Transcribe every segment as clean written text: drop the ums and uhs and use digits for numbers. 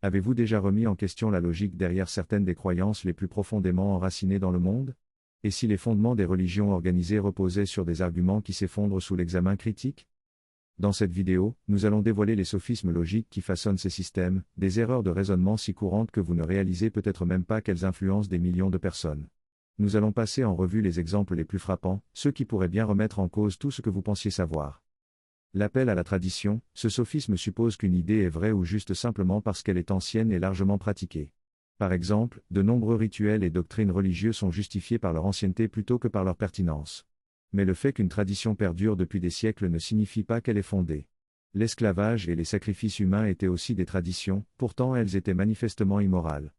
Avez-vous déjà remis en question la logique derrière certaines des croyances les plus profondément enracinées dans le monde? Et si les fondements des religions organisées reposaient sur des arguments qui s'effondrent sous l'examen critique? Dans cette vidéo, nous allons dévoiler les sophismes logiques qui façonnent ces systèmes, des erreurs de raisonnement si courantes que vous ne réalisez peut-être même pas qu'elles influencent des millions de personnes. Nous allons passer en revue les exemples les plus frappants, ceux qui pourraient bien remettre en cause tout ce que vous pensiez savoir. L'appel à la tradition, ce sophisme suppose qu'une idée est vraie ou juste simplement parce qu'elle est ancienne et largement pratiquée. Par exemple, de nombreux rituels et doctrines religieuses sont justifiés par leur ancienneté plutôt que par leur pertinence. Mais le fait qu'une tradition perdure depuis des siècles ne signifie pas qu'elle est fondée. L'esclavage et les sacrifices humains étaient aussi des traditions, pourtant elles étaient manifestement immorales.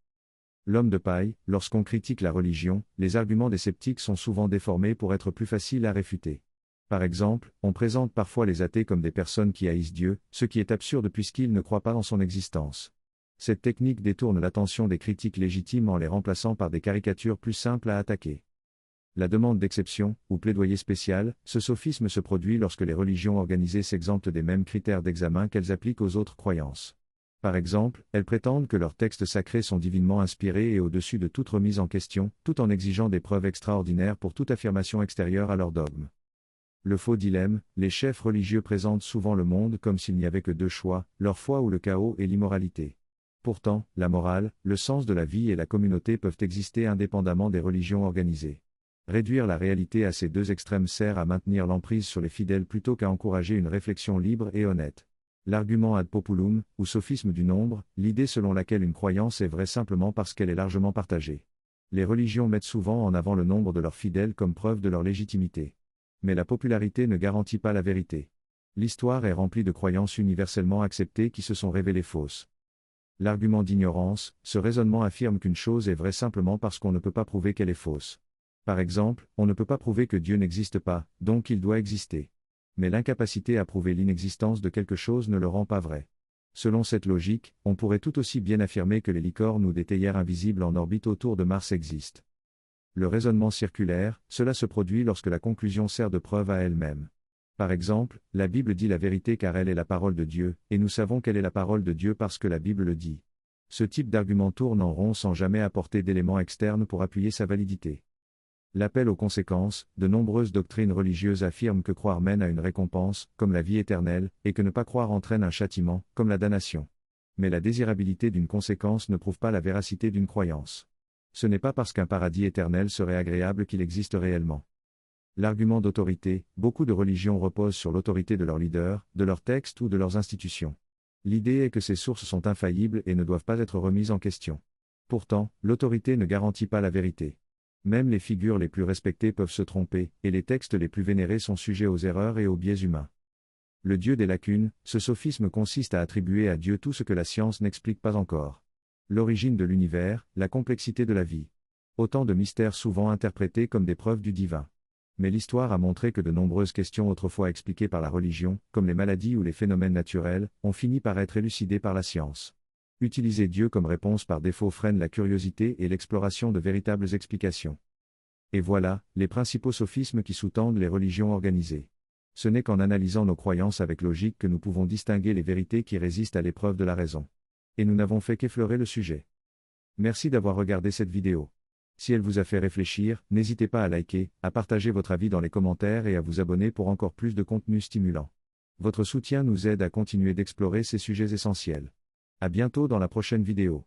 L'homme de paille, lorsqu'on critique la religion, les arguments des sceptiques sont souvent déformés pour être plus faciles à réfuter. Par exemple, on présente parfois les athées comme des personnes qui haïssent Dieu, ce qui est absurde puisqu'ils ne croient pas en son existence. Cette technique détourne l'attention des critiques légitimes en les remplaçant par des caricatures plus simples à attaquer. La demande d'exception, ou plaidoyer spécial, ce sophisme se produit lorsque les religions organisées s'exemptent des mêmes critères d'examen qu'elles appliquent aux autres croyances. Par exemple, elles prétendent que leurs textes sacrés sont divinement inspirés et au-dessus de toute remise en question, tout en exigeant des preuves extraordinaires pour toute affirmation extérieure à leur dogme. Le faux dilemme, les chefs religieux présentent souvent le monde comme s'il n'y avait que deux choix, leur foi ou le chaos et l'immoralité. Pourtant, la morale, le sens de la vie et la communauté peuvent exister indépendamment des religions organisées. Réduire la réalité à ces deux extrêmes sert à maintenir l'emprise sur les fidèles plutôt qu'à encourager une réflexion libre et honnête. L'argument ad populum, ou sophisme du nombre, l'idée selon laquelle une croyance est vraie simplement parce qu'elle est largement partagée. Les religions mettent souvent en avant le nombre de leurs fidèles comme preuve de leur légitimité. Mais la popularité ne garantit pas la vérité. L'histoire est remplie de croyances universellement acceptées qui se sont révélées fausses. L'argument d'ignorance, ce raisonnement affirme qu'une chose est vraie simplement parce qu'on ne peut pas prouver qu'elle est fausse. Par exemple, on ne peut pas prouver que Dieu n'existe pas, donc il doit exister. Mais l'incapacité à prouver l'inexistence de quelque chose ne le rend pas vrai. Selon cette logique, on pourrait tout aussi bien affirmer que les licornes ou des théières invisibles en orbite autour de Mars existent. Le raisonnement circulaire, cela se produit lorsque la conclusion sert de preuve à elle-même. Par exemple, la Bible dit la vérité car elle est la parole de Dieu, et nous savons qu'elle est la parole de Dieu parce que la Bible le dit. Ce type d'argument tourne en rond sans jamais apporter d'éléments externes pour appuyer sa validité. L'appel aux conséquences, de nombreuses doctrines religieuses affirment que croire mène à une récompense, comme la vie éternelle, et que ne pas croire entraîne un châtiment, comme la damnation. Mais la désirabilité d'une conséquence ne prouve pas la véracité d'une croyance. Ce n'est pas parce qu'un paradis éternel serait agréable qu'il existe réellement. L'argument d'autorité, beaucoup de religions reposent sur l'autorité de leurs leaders, de leurs textes ou de leurs institutions. L'idée est que ces sources sont infaillibles et ne doivent pas être remises en question. Pourtant, l'autorité ne garantit pas la vérité. Même les figures les plus respectées peuvent se tromper, et les textes les plus vénérés sont sujets aux erreurs et aux biais humains. Le Dieu des lacunes, ce sophisme consiste à attribuer à Dieu tout ce que la science n'explique pas encore. L'origine de l'univers, la complexité de la vie. Autant de mystères souvent interprétés comme des preuves du divin. Mais l'histoire a montré que de nombreuses questions autrefois expliquées par la religion, comme les maladies ou les phénomènes naturels, ont fini par être élucidées par la science. Utiliser Dieu comme réponse par défaut freine la curiosité et l'exploration de véritables explications. Et voilà, les principaux sophismes qui sous-tendent les religions organisées. Ce n'est qu'en analysant nos croyances avec logique que nous pouvons distinguer les vérités qui résistent à l'épreuve de la raison. Et nous n'avons fait qu'effleurer le sujet. Merci d'avoir regardé cette vidéo. Si elle vous a fait réfléchir, n'hésitez pas à liker, à partager votre avis dans les commentaires et à vous abonner pour encore plus de contenu stimulant. Votre soutien nous aide à continuer d'explorer ces sujets essentiels. À bientôt dans la prochaine vidéo.